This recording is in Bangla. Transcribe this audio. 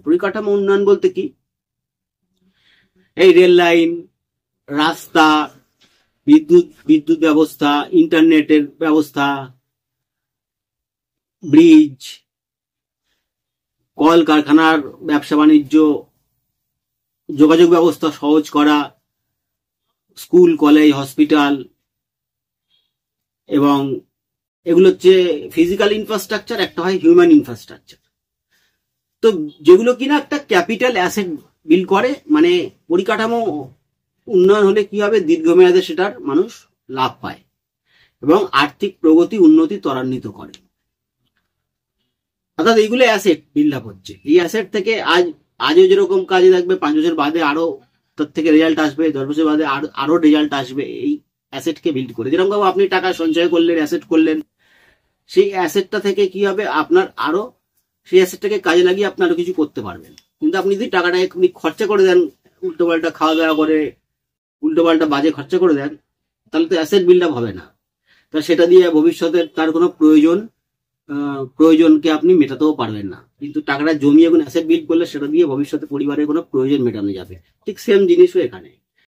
পরিকাঠামো উন্নয়ন বলতে কি, এই রেল লাইন, রাস্তা, বিদ্যুৎ ব্যবস্থা, ইন্টারনেটের ব্যবস্থা, ব্রিজ, কল কারখানার ব্যবসা বাণিজ্য, যোগাযোগ ব্যবস্থা সহজ করা, স্কুল, কলেজ, হসপিটাল, এবং এগুলো হচ্ছে ফিজিক্যাল ইনফ্রাস্ট্রাকচার, একটা হয় হিউম্যান ইনফ্রাস্ট্রাকচার। তো যেগুলো কিনা একটা ক্যাপিটাল অ্যাসেট বিল্ড করে, মানে পরিকাঠামো উন্নয়ন হলে কি হবে, দীর্ঘমেয়াদে সেটার মানুষ লাভ পায় এবং আর্থিক প্রগতি উন্নতি ত্বরান্বিত করে। অর্থাৎ এইগুলো অ্যাসেট বিল্ড আপ হচ্ছে। এই অ্যাসেট থেকে আজও যেরকম কাজে থাকবে, 5 বছর বাদে আরো তার থেকে রেজাল্ট আসবে, 10 বছর বাদে আরো রেজাল্ট আসবে, এই অ্যাসেটকে বিল্ড করে। যেরকম ভাবে আপনি টাকা সঞ্চয় করলেন, অ্যাসেট করলেন, সেই অ্যাসেটটা থেকে কি হবে, আপনার আরো সেই অ্যাসেটটাকে কাজে লাগিয়ে আপনি আরো কিছু করতে পারবেন। কিন্তু আপনি যদি টাকাটা আপনি খরচা করে দেন, উল্টোপাল্টা খাওয়া দাওয়া করে, উল্টোপাল্টা বাজে খরচা করে দেন, তাহলে তো অ্যাসেট বিল্ড আপ হবে না। তা সেটা দিয়ে ভবিষ্যতে তার কোনো প্রয়োজনকে আপনি মেটাতেও পারবেন না। কিন্তু টাকাটা জমিয়ে এখন অ্যাসেট বিল্ড করলে সেটা দিয়ে ভবিষ্যতে পরিবারের কোনো প্রয়োজন মেটানো যাবে। ঠিক সেম জিনিসও এখানে।